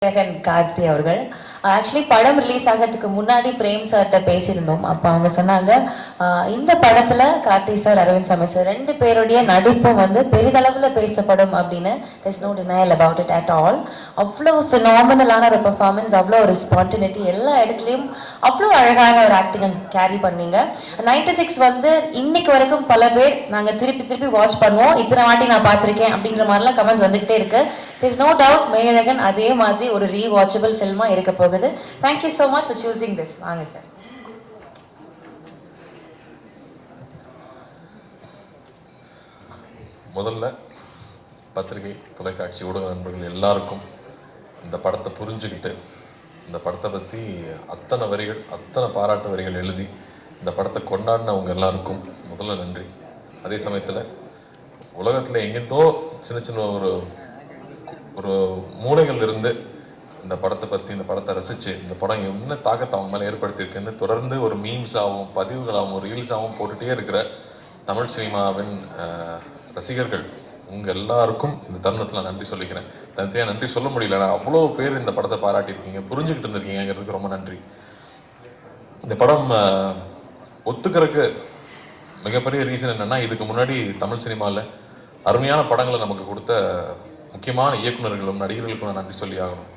கார்த்தி அவர்கள் ஆக்சுவலி படம் ரிலீஸ் ஆகிறதுக்கு முன்னாடி பிரேம் சார்கிட்ட பேசியிருந்தோம். அப்போ அவங்க சொன்னாங்க, இந்த படத்துல கார்த்தி சார், அரவிந்த் சாமி சார் ரெண்டு பேருடைய நடிப்பும் வந்து பெரிதளவில் பேசப்படும் அப்படின்னு. there's no denial about it at all. அவ்வளோ ஃபினாமினலான ஒரு பெர்ஃபார்மன்ஸ், அவ்வளோ ஒரு ஸ்பான்டினிட்டி, எல்லா இடத்துலையும் அவ்வளோ அழகான ஒரு ஆக்டிங் கேரி பண்ணீங்க. 96 வந்து இன்னைக்கு வரைக்கும் பல பேர் நாங்கள் திருப்பி திருப்பி வாட்ச் பண்ணுவோம், இத்தனை வாட்டி நான் பார்த்துருக்கேன் அப்படிங்கிற மாதிரிலாம் கமெண்ட்ஸ் வந்துகிட்டே இருக்கு. there's no doubt மெய்யழகன் அதே மாதிரி ஒரு ரீவாட்சபிள் ஃபில்மா இருக்க போகுது. Thank you so much for choosing this. வாங்க சார். முதல்ல பத்திரிகை, தொலைக்காட்சி, ஊடக நண்பர்கள் எல்லாருக்கும் இந்த படத்தை புரிஞ்சுக்கிட்டு இந்த படத்தை பற்றி அத்தனை வரிகள், அத்தனை பாராட்டு வரிகள் எழுதி இந்த படத்தை கொண்டாடினவங்க எல்லாருக்கும் முதல்ல நன்றி. அதே சமயத்தில் உலகத்தில் எங்கேருந்தோ சின்ன சின்ன ஒரு மூலைகள் இருந்து இந்த படத்தை பற்றி, இந்த படத்தை ரசித்து இந்த படம் என்ன தாக்கத்தை அவங்க மேலே ஏற்படுத்தியிருக்குன்னு தொடர்ந்து ஒரு மீம்ஸாகவும் பதிவுகளாகவும் ரீல்ஸாகவும் போட்டுகிட்டே இருக்கிற தமிழ் சினிமாவின் ரசிகர்கள் உங்கள் எல்லாருக்கும் இந்த தருணத்தில் நன்றி சொல்லிக்கிறேன். தனியாக நன்றி சொல்ல முடியல, நான் அவ்வளோ பேர் இந்த படத்தை பாராட்டியிருக்கீங்க, புரிஞ்சுக்கிட்டு இருந்திருக்கீங்கிறதுக்கு ரொம்ப நன்றி. இந்த படம் ஒத்துக்கிறதுக்கு மிகப்பெரிய ரீசன் என்னென்னா, இதுக்கு முன்னாடி தமிழ் சினிமாவில் அருமையான படங்களை நமக்கு கொடுத்த முக்கியமான இயக்குநர்களும் நடிகர்களுக்கும் நான் நன்றி சொல்லி ஆகணும்.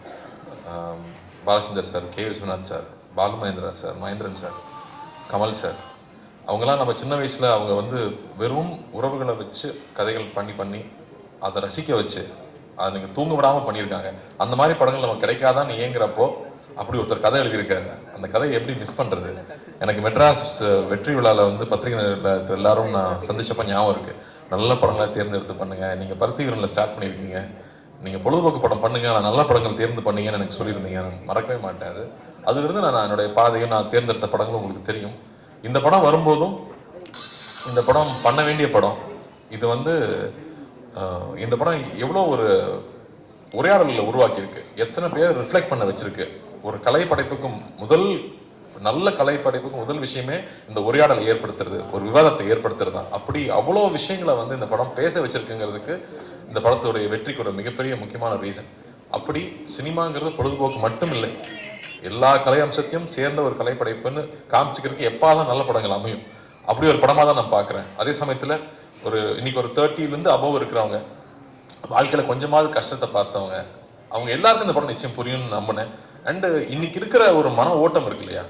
Balachander sir, K Viswanath sir, Balu Mahendra sir, Mahendran sir, Kamal sir, அவங்களாம் நம்ம சின்ன வயசில் அவங்க வந்து வெறும் உறவுகளை வச்சு கதைகள் பண்ணி அதை ரசிக்க வச்சு அதை நீங்கள் தூங்க விடாமல் பண்ணியிருக்காங்க. அந்த மாதிரி படங்கள் நமக்கு கிடைக்காதான்னு ஏங்குறப்போ அப்படி ஒருத்தர் கதை எழுதியிருக்காரு. அந்த கதையை எப்படி மிஸ் பண்ணுறது? எனக்கு மெட்ராஸ் வெற்றி விழாவில் வந்து பத்திரிகை எல்லாரும் நான் சந்திச்சப்போ ஞாபகம் இருக்குது. நல்ல படங்களை தேர்ந்தெடுத்து பண்ணுங்கள், நீங்கள் பருத்தி வீரனில் ஸ்டார்ட் பண்ணியிருக்கீங்க, நீங்கள் பொழுதுபோக்கு படம் பண்ணுங்கள், நான் நல்ல படங்கள் தேர்ந்து பண்ணீங்கன்னு எனக்கு சொல்லியிருந்தீங்க. நான் மறக்கவே மாட்டேன். அதுலேருந்து நான் என்னுடைய பாதையை, நான் தேர்ந்தெடுத்த படங்களும் உங்களுக்கு தெரியும். இந்த படம் வரும்போதும் இந்த படம் பண்ண வேண்டிய படம் இது வந்து இந்த படம் எவ்வளோ ஒரு உரையாடலில் உருவாக்கியிருக்கு, எத்தனை பேர் ரிஃப்ளெக்ட் பண்ண வச்சிருக்கு. ஒரு கலைப்படைப்புக்கும் நல்ல கலைப்படைப்புக்கும் முதல் விஷயமே இந்த உரையாடலை ஏற்படுத்துறது, ஒரு விவாதத்தை ஏற்படுத்துறது தான். அப்படி அவ்வளோ விஷயங்களை வந்து இந்த படம் பேச வச்சிருக்குங்கிறதுக்கு இந்த படத்துடைய வெற்றிக்கூட மிகப்பெரிய முக்கியமான ரீசன். அப்படி சினிமாங்கிறது பொழுதுபோக்கு மட்டும் இல்லை, எல்லா கலை அம்சத்தையும் சேர்ந்த ஒரு கலைப்படைப்புன்னு காமிச்சிக்கிறதுக்கு எப்பாதான் நல்ல படங்கள் அமையும். அப்படி ஒரு படமாக தான் நான் பார்க்குறேன். அதே சமயத்தில் இன்னைக்கு ஒரு 30லேருந்து அபோவ் இருக்கிறவங்க, வாழ்க்கையில் கொஞ்சமாவது கஷ்டத்தை பார்த்தவங்க, அவங்க எல்லாருக்கும் இந்த படம் நிச்சயம் புரியும்னு நம்பினேன். அண்டு இன்னைக்கு இருக்கிற ஒரு மன ஓட்டம் இருக்கு இல்லையா,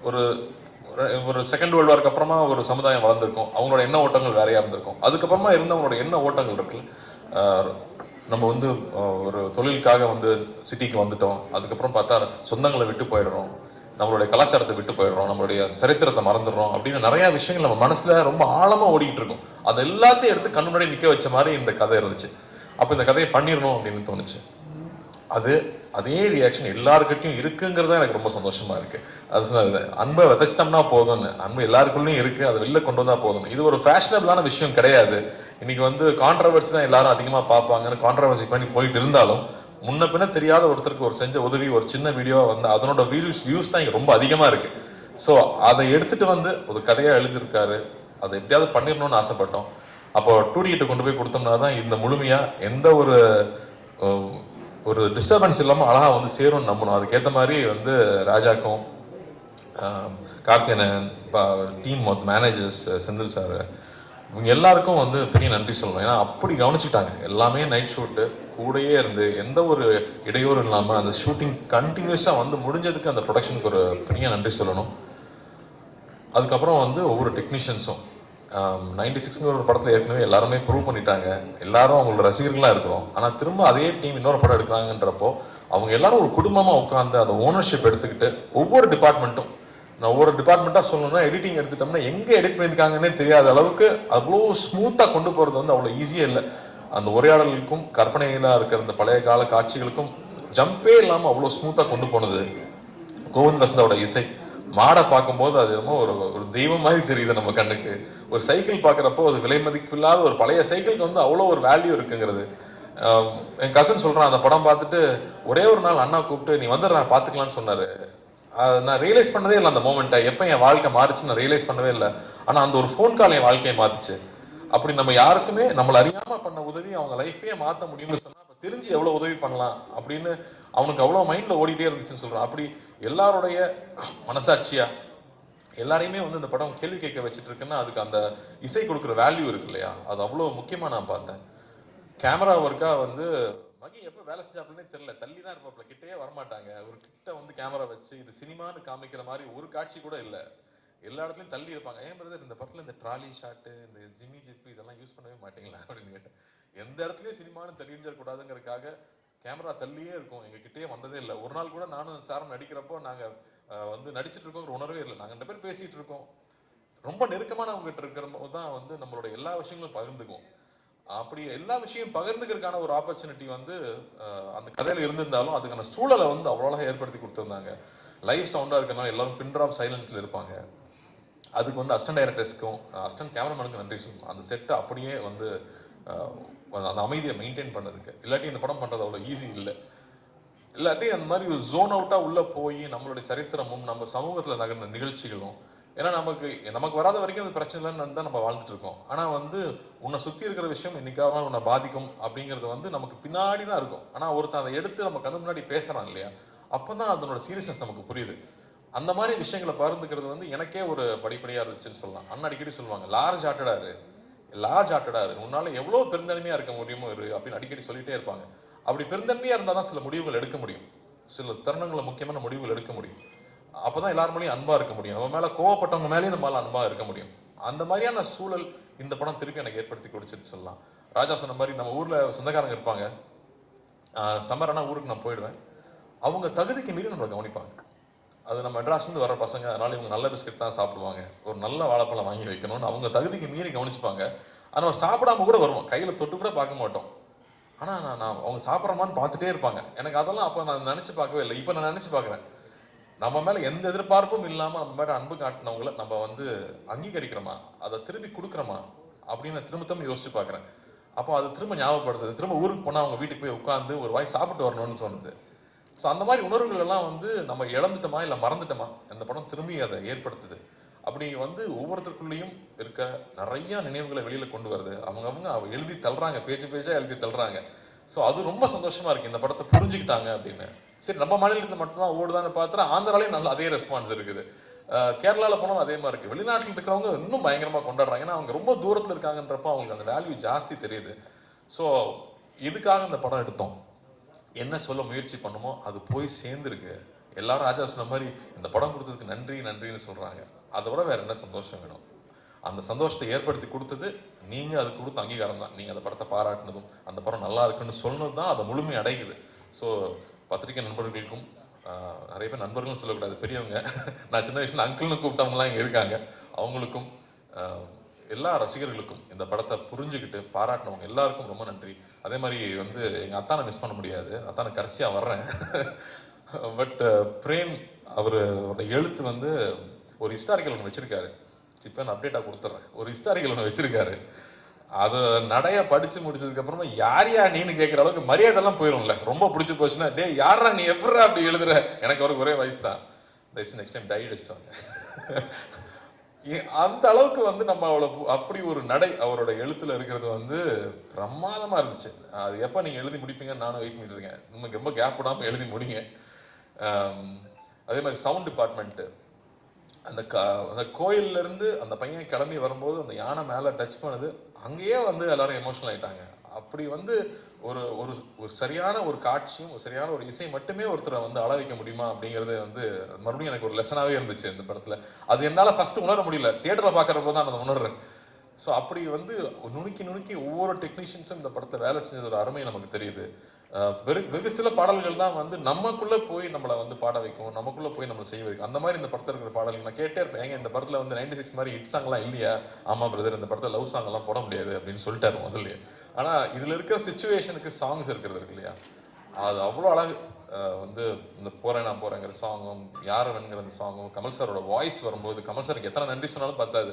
ஒரு செகண்ட் வேர்ல்டு வார்க்கு அப்புறமா ஒரு சமுதாயம் வளர்ந்துருக்கும், அவங்களோட எண்ண ஓட்டங்கள் வேறையா இருந்திருக்கும். அதுக்கப்புறமா இருந்தவங்களோட எண்ண ஓட்டங்கள் இருக்குல்ல, நம்ம வந்து ஒரு தொழிலுக்காக வந்து சிட்டிக்கு வந்துட்டோம், அதுக்கப்புறம் பார்த்தா சொந்தங்களை விட்டு போயிடுறோம், நம்மளுடைய கலாச்சாரத்தை விட்டு போயிடுறோம், நம்மளுடைய சரித்திரத்தை மறந்துடுறோம் அப்படின்னு நிறைய விஷயங்கள் நம்ம மனசுல ரொம்ப ஆழமா ஓடிக்கிட்டு இருக்கும். அது எல்லாத்தையும் எடுத்து கண்ணு முன்னாடி நிற்க வச்ச மாதிரி இந்த கதை இருந்துச்சு. அப்போ இந்த கதையை பண்ணிடணும் அப்படின்னு தோணுச்சு. அதே ரியாக்ஷன் எல்லாருக்கிட்டையும் இருக்குங்கிறது எனக்கு ரொம்ப சந்தோஷமா இருக்கு. அது சொன்னது, அன்பை விதைச்சிட்டோம்னா போதும்னு, அன்பு எல்லாருக்குள்ளயும் இருக்கு, அதை வெளில கொண்டு வந்தா போதும். இது ஒரு ஃபேஷனபிளான விஷயம் கிடையாது. இன்னைக்கு வந்து கான்ட்ரவர்சி தான் எல்லாரும் அதிகமாக பார்ப்பாங்கன்னு கான்ட்ரவர்சி பண்ணி போயிட்டு இருந்தாலும், முன்ன பின்ன தெரியாத ஒருத்தருக்கு ஒரு செஞ்ச உதவி, ஒரு சின்ன வீடியோவா வந்து அதனோட வியூஸ் தான் இங்கே ரொம்ப அதிகமா இருக்கு. ஸோ அதை எடுத்துட்டு வந்து ஒரு கதையா எழுதியிருக்காரு, அதை எப்படியாவது பண்ணிடணும்னு ஆசைப்பட்டோம். அப்போ 2D கிட்ட கொண்டு போய் கொடுத்தோம்னா தான் இந்த முழுமையா எந்த ஒரு டிஸ்டர்பன்ஸ் இல்லாமல் அழகாக வந்து சேரும்னு நம்பணும். அதுக்கேற்ற மாதிரி வந்து ராஜாக்கும், Karthiyanan, team managers, Senthil sir, இவங்க எல்லாருக்கும் வந்து பெரிய நன்றி சொல்லணும். ஏன்னா அப்படி கவனிச்சுட்டாங்க. எல்லாமே நைட் ஷூட்டு கூடயே இருந்து எந்த ஒரு இடையூறும் இல்லாமல் அந்த ஷூட்டிங் கண்டினியூஸாக வந்து முடிஞ்சதுக்கு அந்த ப்ரொடக்ஷனுக்கு ஒரு பெரிய நன்றி சொல்லணும். அதுக்கப்புறம் வந்து ஒவ்வொரு டெக்னீஷியன்ஸும் 96ங்கிற ஒரு படத்தில் ஏற்கனவே எல்லாருமே ப்ரூவ் பண்ணிட்டாங்க, எல்லாரும் அவங்களோட ரசிகர்களாக இருக்கிறோம். ஆனால் திரும்ப அதே டீம் இன்னொரு படம் எடுக்கிறாங்கன்றப்போ அவங்க எல்லாரும் ஒரு குடும்பமாக உட்காந்து அந்த ஓனர்ஷிப் எடுத்துக்கிட்டு ஒவ்வொரு டிபார்ட்மெண்ட்டும், நான் ஒவ்வொரு டிபார்ட்மெண்ட்டாக சொல்லணும்னா, எடிட்டிங் எடுத்துட்டோம்னா எங்கே எடிட் பண்ணியிருக்காங்கன்னே தெரியாத அளவுக்கு அவ்வளோ ஸ்மூத்தாக கொண்டு போகிறது வந்து அவ்வளோ ஈஸியாக இல்லை. அந்த உரையாடலுக்கும் கற்பனையிலாக இருக்கிற அந்த பழைய கால காட்சிகளுக்கும் ஜம்பே இல்லாமல் அவ்வளோ ஸ்மூத்தாக கொண்டு போனது கோவிந்த் வசந்தாவோட இசை. மாடை பார்க்கும்போது அது என்னமோ ஒரு தெய்வம் மாதிரி தெரியுது நம்ம கண்ணுக்கு. ஒரு சைக்கிள் பார்க்குறப்போ அது விலை மதிப்பில்லாத ஒரு பழைய சைக்கிளுக்கு வந்து அவ்வளோ ஒரு வேல்யூ இருக்குங்கிறது. என் கசன் சொல்கிறான், அந்த படம் பார்த்துட்டு ஒரே ஒரு நாள் அண்ணா கூப்பிட்டு நீ வந்து நான் பார்த்துக்கலான்னு சொன்னார். நான் ரியலைஸ் பண்ணதே இல்லை அந்த மோமெண்ட்டை, எப்போ என் வாழ்க்கை மாறிச்சு நான் ரியலைஸ் பண்ணவே இல்லை. ஆனால் அந்த ஒரு ஃபோன் கால் என் வாழ்க்கையை மாற்றுச்சு. அப்படி நம்ம யாருக்குமே நம்மளை அறியாமல் பண்ண உதவி அவங்க லைஃபையே மாற்ற முடியும்னு சொன்னால் தெரிஞ்சு எவ்வளோ உதவி பண்ணலாம் அப்படின்னு அவனுக்கு அவ்வளோ மைண்டில் ஓடிட்டே இருந்துச்சுன்னு சொல்கிறான். அப்படி எல்லாருடைய மனசாட்சியா எல்லாரையுமே வந்து இந்த படம் கேள்வி கேட்க வச்சுட்டு இருக்குன்னா அதுக்கு அந்த இசை கொடுக்குற வேல்யூ இருக்கு இல்லையா, அது அவ்வளோ முக்கியமாக நான் பார்த்தேன். கேமரா ஒர்க்கா வந்து மகி எப்போ வேலை செஞ்சாப்புலனே தெரியல, தள்ளி தான் இருப்பாப்புல, கிட்டே வரமாட்டாங்க. ஒரு கிட்ட வந்து கேமரா வச்சு இது சினிமான்னு காமிக்கிற மாதிரி ஒரு காட்சி கூட இல்லை, எல்லா இடத்துலையும் தள்ளி இருப்பாங்க. ஏன் பிரதர் இந்த படத்தில் இந்த ட்ராலி ஷாட்டு இந்த ஜிம்மி ஜிப்பு இதெல்லாம் யூஸ் பண்ணவே மாட்டீங்களா அப்படின்னு கேட்டேன். எந்த இடத்துலையும் சினிமான்னு தெரிஞ்சிடக்கூடாதுங்கிறதுக்காக கேமரா தள்ளியே இருக்கும், எங்ககிட்டயே வந்ததே இல்லை. ஒரு நாள் கூட நானும் சாரும் நடிக்கிறப்போ நாங்கள் வந்து நடிச்சிட்டு இருக்கோங்கிற உணர்வே இல்லை. நாங்கள் 2 பேர் பேசிகிட்டு இருக்கோம், ரொம்ப நெருக்கமானவங்ககிட்ட இருக்கிற போது தான் வந்து நம்மளோட எல்லா விஷயங்களும் பகிர்ந்துக்குவோம். அப்படி எல்லா விஷயம் பகிர்ந்துக்கிறதுக்கான ஒரு ஆப்பர்ச்சுனிட்டி வந்து அந்த கதையில் இருந்திருந்தாலும் அதுக்கான சூழலை வந்து அவ்வளோ ஏற்படுத்தி கொடுத்துருந்தாங்க. லைவ் சவுண்டாக இருக்கிறதுனால எல்லாரும் பின் ட்ராப் சைலன்ஸில் இருப்பாங்க. அதுக்கு வந்து அசிஸ்டன்ட் டைரக்டர்ஸ்க்கும் அசிஸ்டன்ட் கேமராமேனுக்கும் நன்றி சொல்லணும். அந்த செட்டை அப்படியே வந்து அந்த அமைதியை மெயின்டைன் பண்ணதுக்கு. இல்லாட்டி இந்த படம் பண்ணுறது அவ்வளோ ஈஸி இல்லை. இல்லாட்டி அந்த மாதிரி ஒரு ஜோன் அவுட்டாக உள்ளே போய் நம்மளுடைய சரித்திரமும் நம்ம சமூகத்தில் நகர்ந்த நிகழ்ச்சிகளும், ஏன்னா நமக்கு வராத வரைக்கும் அது பிரச்சனை இல்லைன்னு தான் நம்ம வாழ்ந்துட்டு இருக்கோம். ஆனால் வந்து உன்னை சுற்றி இருக்கிற விஷயம் இன்னைக்காக உன்னை பாதிக்கும் அப்படிங்கிறது வந்து நமக்கு பின்னாடி தான் இருக்கும். ஆனால் ஒருத்தன் அதை எடுத்து நம்ம கண்ணு முன்னாடி பேசுகிறான் இல்லையா, அப்போ தான் அதனோட சீரியஸ்னஸ் நமக்கு புரியுது. அந்த மாதிரி விஷயங்களை பகிர்ந்துக்கிறது வந்து எனக்கே ஒரு படிப்படியாக இருந்துச்சுன்னு சொல்லலாம். அண்ணா அடிக்கடி சொல்லுவாங்க, லார்ஜ் ஹார்ட்டடாரு உன்னால எவ்வளோ பெருந்தன்மையாக இருக்க முடியுமோ அப்படின்னு அடிக்கடி சொல்லிட்டே இருப்பாங்க. அப்படி பெருந்தன்மையாக இருந்தால் தான் சில முடிவுகள் எடுக்க முடியும், சில தருணங்களை முக்கியமான முடிவுகள் எடுக்க முடியும். அப்போ தான் எல்லார் மேலேயும் அன்பாக இருக்க முடியும், நம்ம மேலே கோவப்பட்டவங்க மேலேயும் நம்மளால் அன்பாக இருக்க முடியும். அந்த மாதிரியான சூழல் இந்த படம் திருப்பி எனக்கு ஏற்படுத்தி கொடுத்துட்டு சொல்லலாம். ராஜா சொன்ன மாதிரி நம்ம ஊரில் சொந்தக்காரங்க இருப்பாங்க, சம்மரானா ஊருக்கு நான் போயிடுவேன், அவங்க தகுதிக்கு மீறி நம்மளை கவனிப்பாங்க. அது நம்ம மெட்ராஸ்லேருந்து வர பசங்க, அதனால இவங்க நல்ல பிஸ்கட் தான் சாப்பிடுவாங்க, ஒரு நல்ல வாழைப்பழம் வாங்கி வைக்கணும்னு அவங்க தகுதிக்கு மீறி கவனிச்சுப்பாங்க. ஆனால் சாப்பிடாம கூட வருவோம், கையில் தொட்டு கூட பார்க்க மாட்டோம். ஆனால் நான் அவங்க சாப்பிட்றமான்னு பார்த்துட்டே இருப்பாங்க. எனக்கு அதெல்லாம் அப்போ நான் நினச்சி பார்க்கவே இல்லை, இப்போ நான் நினச்சி பார்க்குறேன். நம்ம மேலே எந்த எதிர்பார்ப்பும் இல்லாமல் நம்ம மேலே அன்பு காட்டினவங்கள நம்ம வந்து அங்கீகரிக்கிறோமா, அதை திருப்பி கொடுக்குறோமா அப்படின்னு திரும்ப யோசிச்சு பார்க்குறேன். அப்போ அது திரும்ப ஞாபகப்படுத்துது, திரும்ப ஊருக்கு போனால் அவங்க வீட்டுக்கு போய் உட்காந்து ஒரு வாய் சாப்பிட்டு வரணும்னு சொன்னது. ஸோ அந்த மாதிரி உணர்வுகள் எல்லாம் வந்து நம்ம இழந்துட்டோமா இல்லை மறந்துட்டோமா, இந்த படம் திரும்பி அதை ஏற்படுத்துது. அப்படி வந்து ஒவ்வொருத்தருக்குள்ளேயும் இருக்க நிறைய நினைவுகளை வெளியில கொண்டு வருது. அவங்க எழுதி தள்ளுறாங்க, பேச்சா எழுதி தள்ளுறாங்க. ஸோ அது ரொம்ப சந்தோஷமா இருக்கு, இந்த படத்தை புரிஞ்சுக்கிட்டாங்க அப்படின்னு. சரி, நம்ம மாநிலத்தில் மட்டும்தான் ஓடுதான்னு பார்த்தா ஆந்திராலையும் நல்ல அதே ரெஸ்பான்ஸ் இருக்குது, கேரளாவில் போனாலும் அதே மாதிரி இருக்கு. வெளிநாட்டில் இருக்கிறவங்க இன்னும் பயங்கரமாக கொண்டாடுறாங்க, ஏன்னா அவங்க ரொம்ப தூரத்தில் இருக்காங்கன்றப்போ அவங்களுக்கு அந்த வேல்யூ ஜாஸ்தி தெரியுது. ஸோ இதுக்காக இந்த படம் எடுத்தோம், என்ன சொல்ல முயற்சி பண்ணுமோ அது போய் சேர்ந்துருக்கு. எல்லாரும் ராஜா சொன்ன மாதிரி இந்த படம் கொடுத்ததுக்கு நன்றின்னு சொல்றாங்க. அதை விட வேற என்ன சந்தோஷம் வேணும்? அந்த சந்தோஷத்தை ஏற்படுத்தி கொடுத்தது நீங்க, அது கொடுத்த அங்கீகாரம் தான். நீங்க அந்த படத்தை பாராட்டினதும் அந்த படம் நல்லா இருக்குன்னு சொன்னது தான் அதை முழுமை அடையுது. ஸோ பத்திரிகை நண்பர்களுக்கும், நிறைய பேர் நண்பர்களும் சொல்லக்கூடாது, பெரியவங்க, நான் சின்ன வயசுல அங்கிள்னு கூப்பிட்டவங்களாம் இங்கே இருக்காங்க, அவங்களுக்கும் எல்லா ரசிகர்களுக்கும் இந்த படத்தை புரிஞ்சுக்கிட்டு பாராட்டினவங்க எல்லாருக்கும் ரொம்ப நன்றி. அதே மாதிரி வந்து எங்கள் அத்தானை மிஸ் பண்ண முடியாது, அத்தானை கடைசியாக வர்றேன். பட் பிரேம் அவரோட எழுத்து வந்து ஒரு ஹிஸ்டாரிக்கல் ஒன்று வச்சிருக்காரு, இப்போ நான் அப்டேட்டாக கொடுத்துட்றேன். ஒரு ஹிஸ்டாரிக்கல் ஒன்று வச்சிருக்காரு, அதை நடைய படித்து முடிச்சதுக்கப்புறமா யாரையா நீன்னு கேட்குற அளவுக்கு மரியாதைலாம் போயிடும்ல. ரொம்ப பிடிச்சி போச்சுன்னா, டே யாரா நீ எப்படா அப்படி எழுதுற, எனக்கு அவருக்கு ஒரே வயசு தான், நெக்ஸ்ட் டைம் டை அடிச்சிட்டாங்க. அந்த அளவுக்கு வந்து நம்ம அப்படி ஒரு நடை அவரோட எழுத்துல இருக்கிறது வந்து பிரமாதமா இருந்துச்சு. அது எப்போ நீங்க எழுதி முடிப்பீங்கன்னு நானும் வெயிட் பண்ணிட்டு இருக்கேன். நமக்கு ரொம்ப கேப் விடாமல் எழுதி முடிங்க. அதே மாதிரி சவுண்ட் டிபார்ட்மெண்ட்டு, அந்த கோயில்ல இருந்து அந்த பையன் கிளம்பி வரும்போது அந்த யானை மேலே டச் பண்ணுது, அங்கேயே வந்து எல்லாரும் எமோஷனல் ஆயிட்டாங்க. அப்படி வந்து ஒரு ஒரு சரியான ஒரு காட்சியும் ஒரு சரியான ஒரு இசை மட்டுமே ஒருத்தரை வந்து அள வைக்க முடியுமா அப்படிங்கிறது வந்து மறுபடியும் எனக்கு ஒரு லெசனாகவே இருந்துச்சு இந்த படத்தில். அது என்னால் ஃபர்ஸ்ட் உணர முடியல, தியேட்டரில் பார்க்குறப்போ தான் நான் உணர்றேன். ஸோ அப்படி வந்து நுணுக்கி ஒவ்வொரு டெக்னீஷியன்ஸும் இந்த படத்தை வேலை செஞ்சது ஒரு அருமை நமக்கு தெரியுது. வெகு சில பாடல்கள் தான் வந்து நமக்குள்ளே போய் நம்மளை வந்து பாட வைக்கும், நமக்குள்ளே போய் நம்மளை செய்ய வைக்கும். அந்த மாதிரி இந்த படத்தில் இருக்கிற பாடல்கள் நான் கேட்டே இருப்பேன். ஏங்க இந்த படத்தில் வந்து 96 மாதிரி ஹிட் சாங்லாம் இல்லையா? ஆமாம் பிரதர், இந்த படத்தில் லவ் சாங்லாம் போட முடியாது அப்படின்னு சொல்லிட்டாரு முதல்ல. ஆனால் இதில் இருக்கிற சிச்சுவேஷனுக்கு சாங்ஸ் இருக்கிறது இருக்கு இல்லையா, அது அவ்வளோ அழகு. வந்து இந்த போகிறேன் நான் போகிறேங்கிற சாங்கும், யார் வேணுங்கிற அந்த சாங்கும், கமல் சாரோட வாய்ஸ் வரும்போது, கமல் சாருக்கு எத்தனை நன்றி சொன்னாலும் பத்தாது.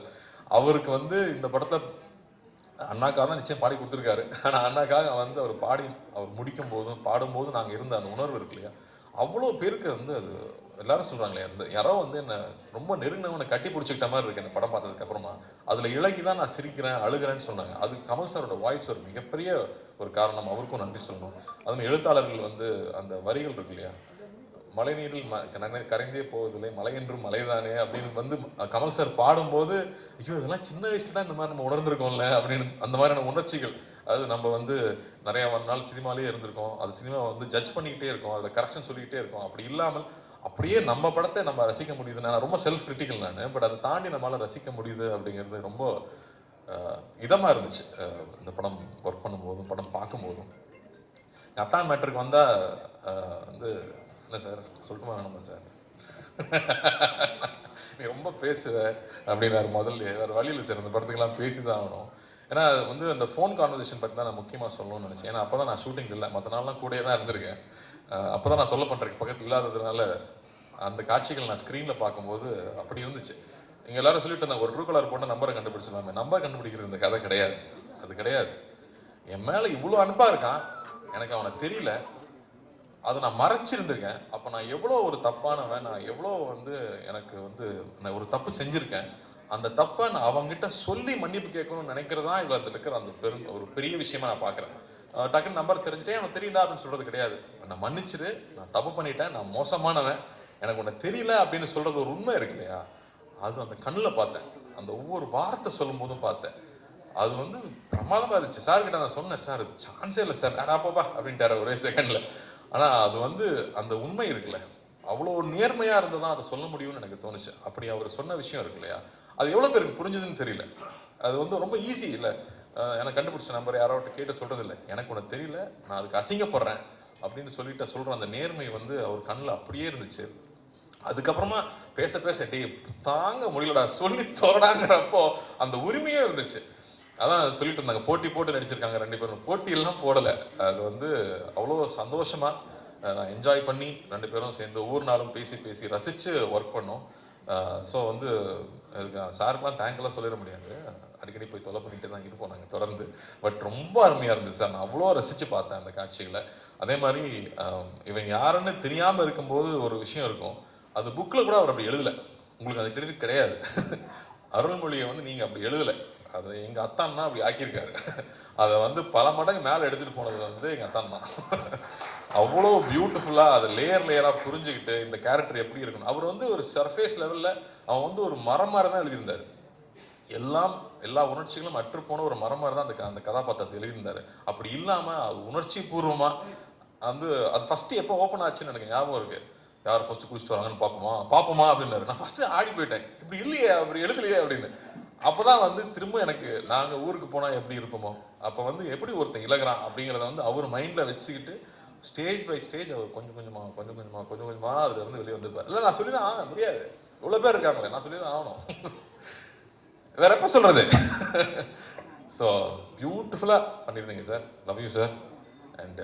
அவருக்கு வந்து இந்த படத்தை அண்ணாக்காக தான் நிச்சயம் பாடி கொடுத்துருக்காரு. ஆனால் அண்ணாக்காக வந்து அவர் முடிக்கும் போதும் பாடும்போதும் நாங்கள் இருந்த அந்த உணர்வு இருக்கு இல்லையா, அவ்வளோ பேருக்கு வந்து அது எல்லாரும் சொல்கிறாங்களே, அந்த யாரோ வந்து என்னை ரொம்ப நெருங்கினவனை கட்டி பிடிச்சிக்கிட்ட மாதிரி இருக்கு இந்த படம் பார்த்ததுக்கு அப்புறமா. அதில் இலகி தான் நான் சிரிக்கிறேன் அழுகிறேன்னு சொன்னாங்க. அது கமல் சாரோட வாய்ஸ் ஒரு மிகப்பெரிய ஒரு காரணம், அவருக்கும் நன்றி சொல்லணும். அதுவும் எழுத்தாளர்கள் வந்து அந்த வரிகள் இருக்கு இல்லையா, மழை நீரில் கரைந்தே போவதில்லை மலை என்றும் மலைதானே அப்படின்னு வந்து கமல் சார் பாடும்போது, ஐயோ இதெல்லாம் சின்ன வயசுல தான் இந்த மாதிரி நம்ம உணர்ந்திருக்கோம்ல அப்படின்னு அந்த மாதிரியான உணர்ச்சிகள். அது நம்ம வந்து நிறைய நாள் சினிமாலேயே இருந்திருக்கோம், அது சினிமா வந்து ஜட்ஜ் பண்ணிக்கிட்டே இருக்கோம், அதில் கரெக்ஷன் சொல்லிக்கிட்டே இருக்கோம். அப்படி இல்லாமல் அப்படியே நம்ம படத்தை நம்ம ரசிக்க முடியுது. நான் ரொம்ப செல்ஃப் கிரிட்டிக்கல் நான், பட் அதை தாண்டி நம்மளால் ரசிக்க முடியுது அப்படிங்கிறது ரொம்ப இதமாக இருந்துச்சு. இந்த படம் ஒர்க் பண்ணும்போதும் படம் பார்க்கும்போதும். அத்தான் மேட்டருக்கு வந்தால் வந்து என்ன சார் சொல்லட்டுமா வேணுமா சார், நீ ரொம்ப பேசுவ அப்படின்னாரு முதல்ல. வேறு வழி இல்லை சார், இந்த படத்துக்கெல்லாம் பேசி தான் ஆகணும். ஏன்னா வந்து அந்த ஃபோன் கான்வர்சேஷன் பற்றி தான் நான் முக்கியமாக சொல்லணும்னு நினச்சேன். ஏன்னா அப்போ தான் நான் ஷூட்டிங் இல்லை, மற்ற நாள்லாம் கூடயே தான் இருந்திருக்கேன். அப்போ தான் நான் தொல்லை பண்ணுறதுக்கு பக்கத்தில் இல்லாததுனால அந்த காட்சிகள் நான் ஸ்க்ரீனில் பார்க்கும்போது அப்படி இருந்துச்சு. இங்கே எல்லாரும் சொல்லிட்டு இருந்தாங்க, ஒரு ட்ரூ கலர் போட்ட நம்பரை கண்டுபிடிச்சிடலாமே. நம்பர் கண்டுபிடிக்கிறது இந்த கதை கிடையாது, அது கிடையாது. என் மேலே இவ்வளோ அன்பாக இருக்கான், எனக்கு அவனை தெரியல, அதை நான் மறைச்சிருந்திருக்கேன். அப்போ நான் எவ்வளோ ஒரு தப்பானவன், நான் எவ்வளோ வந்து எனக்கு வந்து நான் ஒரு தப்பு செஞ்சுருக்கேன். அந்த தப்பை நான் அவங்ககிட்ட சொல்லி மன்னிப்பு கேட்கணும்னு நினைக்கிறதா இதில் அதில் இருக்கிற அந்த ஒரு பெரிய விஷயமா நான் பார்க்குறேன். டக்குன்னு நம்பர் தெரிஞ்சுட்டே அவன் தெரியல அப்படின்னு சொல்கிறது கிடையாது. நான் மன்னிச்சிரு, நான் தப்பு பண்ணிட்டேன், நான் மோசமானவன், எனக்கு உன்னை தெரியல அப்படின்னு சொல்கிறது ஒரு உண்மை இருக்கு இல்லையா, அது அந்த கண்ணில் பார்த்தேன். அந்த ஒவ்வொரு வார்த்தை சொல்லும் போதும் பார்த்தேன். அது வந்து பிரமாதமாக இருந்துச்சு. சார்கிட்ட நான் சொன்னேன், சார் சான்ஸே இல்லை சார், நான் அப்பப்பா அப்படின்ட்டாரு ஒரே செகண்டில். ஆனால் அது வந்து அந்த உண்மை இருக்குல்ல, அவ்வளோ நேர்மையாக இருந்தால் தான் அதை சொல்ல முடியும்னு எனக்கு தோணுச்சு. அப்படி அவர் சொன்ன விஷயம் இருக்கு இல்லையா, அது எவ்வளோ பேருக்கு புரிஞ்சுதுன்னு தெரியல. அது வந்து ரொம்ப ஈஸி இல்லை. எனக்கு கண்டுபிடிச்ச நம்பர் யாரோட்ட கேட்டு சொல்கிறது இல்லை, எனக்கு உனக்கு தெரியல, நான் அதுக்கு அசிங்கப்படுறேன் அப்படின்னு சொல்லிட்டு சொல்கிற அந்த நேர்மை வந்து அவர் கண்ணில் அப்படியே இருந்துச்சு. அதுக்கப்புறமா பேச பேச டே தாங்க முடியலடா சொல்லி தோடாங்கிறப்போ அந்த உரிமையும் இருந்துச்சு. அதான் சொல்லிட்டு இருந்தாங்க, போட்டி போட்டு நடிச்சிருக்காங்க ரெண்டு பேரும். போட்டியெல்லாம் போடலை, அது வந்து அவ்வளோ சந்தோஷமாக நான் என்ஜாய் பண்ணி ரெண்டு பேரும் சேர்ந்து ஒவ்வொரு நாளும் பேசி பேசி ரசித்து ஒர்க் பண்ணோம். ஸோ வந்து சாருக்கெலாம் தேங்க்லாம் சொல்லிட முடியாது, அடிக்கடி போய் தொலை பண்ணிட்டு தான் இருப்போம் நாங்கள் தொடர்ந்து. பட் ரொம்ப அருமையாக இருந்துச்சு சார், நான் அவ்வளோ ரசித்து பார்த்தேன் அந்த காட்சிகளை. அதே மாதிரி இவன் யாருன்னு தெரியாமல் இருக்கும்போது ஒரு விஷயம் இருக்கும், அது புக்கில் கூட அவர் அப்படி எழுதலை, உங்களுக்கு அது கிரெடிட் கிடையாது. அருள்மொழியை வந்து நீங்கள் அப்படி எழுதலை, அது எங்கள் அத்தான் தான் அப்படி ஆக்கியிருக்காரு. அதை வந்து பல மடங்கு மேலே எடுத்துகிட்டு போனது வந்து எங்கள் அத்தான் தான். அவ்வளோ பியூட்டிஃபுல்லாக அதை லேயராக புரிஞ்சுக்கிட்டு இந்த கேரக்டர் எப்படி இருக்கணும். அவர் வந்து ஒரு சர்ஃபேஸ் லெவலில் அவன் வந்து ஒரு மரம் மாதிரி தான் எழுதியிருந்தார். எல்லா உணர்ச்சிகளும் அற்றுப்போன ஒரு மரம் மாதிரி தான் அந்த கதாபாத்திரத்தை எழுதியிருந்தார். அப்படி இல்லாமல் அது உணர்ச்சி பூர்வமாக வந்து அது ஃபஸ்ட்டு எப்போ ஓப்பன் ஆச்சுன்னு எனக்கு ஞாபகம் இருக்குது. யார் ஃபஸ்ட்டு குளிச்சுட்டு வராங்கன்னு பார்ப்போமா அப்படின்னாரு. நான் ஃபஸ்ட்டு ஆடி போயிட்டேன், இப்படி இல்லையே அப்படி எழுதலையே அப்படின்னு. அப்போ தான் வந்து திரும்ப எனக்கு நாங்கள் ஊருக்கு போனால் எப்படி இருப்போமோ அப்போ வந்து எப்படி ஒருத்தன் இழகிறான் அப்படிங்கிறத வந்து அவர் மைண்டில் வச்சுக்கிட்டு ஸ்டேஜ் பை ஸ்டேஜ் அவர் கொஞ்சம் கொஞ்சமாக அதில் இருந்து வெளியே வந்துருப்பார். இல்லை நான் சொல்லி தான் ஆக முடியாது, இவ்வளோ பேர் இருக்காங்களே, நான் சொல்லி தான் ஆகணும், வேற எப்போ சொல்கிறது. ஸோ பியூட்டிஃபுல்லாக பண்ணியிருந்தீங்க sir, love you sir. And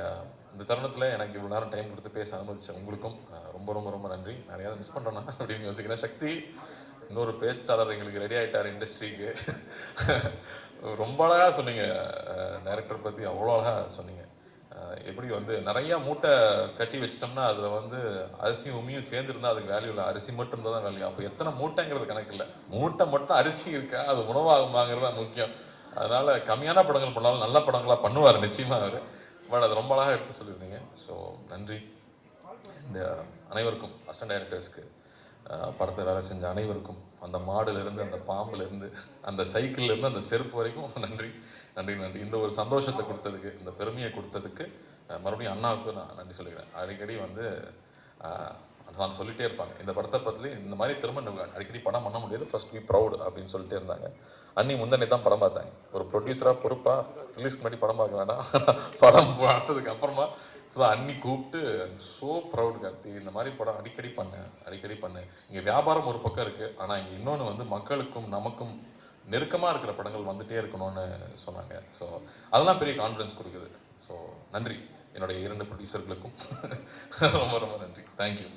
இந்த தருணத்தில் எனக்கு இவ்வளோ நேரம் டைம் கொடுத்து பேச அனுமதிச்ச உங்களுக்கும் ரொம்ப ரொம்ப ரொம்ப நன்றி. நிறையா மிஸ் பண்ணுறேன்னா அப்படின்னு யோசிக்கிறேன். சக்தி இன்னொரு பேச்சாளர் எங்களுக்கு ரெடி ஆகிட்டார் இண்டஸ்ட்ரிக்கு. ரொம்ப அழகாக சொன்னீங்க, டைரக்டர் பற்றி அவ்வளோ அழகாக சொன்னீங்க. எப்படி வந்து நிறையா மூட்டை கட்டி வச்சிட்டோம்னா அதில் வந்து அரிசியும் உமியும் சேர்ந்துருந்தா அதுக்கு வேல்யூ இல்லை, அரிசி மட்டும் இருந்தால் தான் வேல்யூ. அப்போ எத்தனை மூட்டைங்கிறது கணக்கு இல்லை, மூட்டை மட்டும் அரிசி இருக்கா, அது உணவாகுமாங்கிறது தான் முக்கியம். அதனால் கம்மியான படங்கள் பண்ணாலும் நல்ல படங்களாக பண்ணுவார் நிச்சயமாக அவர். பட் அது ரொம்ப அழகாக எடுத்து சொல்லியிருந்தீங்க. ஸோ நன்றி. இந்த அனைவருக்கும் அசிஸ்டன்ட் டைரக்டர்ஸ்க்கு, படத்தை வேலை செஞ்ச அனைவருக்கும், அந்த மாடுலேருந்து அந்த பாம்புலேருந்து அந்த சைக்கிள்லேருந்து அந்த செருப்பு வரைக்கும் நன்றி நன்றி நன்றி. இந்த ஒரு சந்தோஷத்தை கொடுத்ததுக்கு, இந்த பெருமையை கொடுத்ததுக்கு மறுபடியும் அண்ணாவுக்கு நான் நன்றி சொல்லிக்கிறேன். அடிக்கடி வந்து நான் சொல்லிகிட்டே இருப்பாங்க, இந்த படத்தை பற்றி இந்த மாதிரி திரும்ப அடிக்கடி படம் பண்ண முடியாது, ஃபர்ஸ்ட் பி ப்ரௌட் அப்படின்னு சொல்லிட்டே இருந்தாங்க. அன்னி முந்தனே தான் படம் பார்த்தாங்க, ஒரு ப்ரொடியூசராக பொறுப்பாக ரிலீஸ்க்கு முன்னாடி படம் பார்க்க வேண்டாம், படம் பார்த்ததுக்கு அப்புறமா அன்னி கூப்பிட்டு ஸோ ப்ரௌட் கார்த்தி, இந்த மாதிரி படம் அடிக்கடி பண்ணு. இங்கே வியாபாரம் ஒரு பக்கம் இருக்குது, ஆனால் இங்கே இன்னொன்று வந்து மக்களுக்கும் நமக்கும் நெருக்கமாக இருக்கிற படங்கள் வந்துகிட்டே இருக்கணும்னு சொன்னாங்க. ஸோ அதெல்லாம் பெரிய கான்ஃபிடன்ஸ் கொடுக்குது. ஸோ நன்றி என்னுடைய 2 ப்ரொடியூசர்களுக்கும் ரொம்ப ரொம்ப நன்றி. தேங்க்யூ.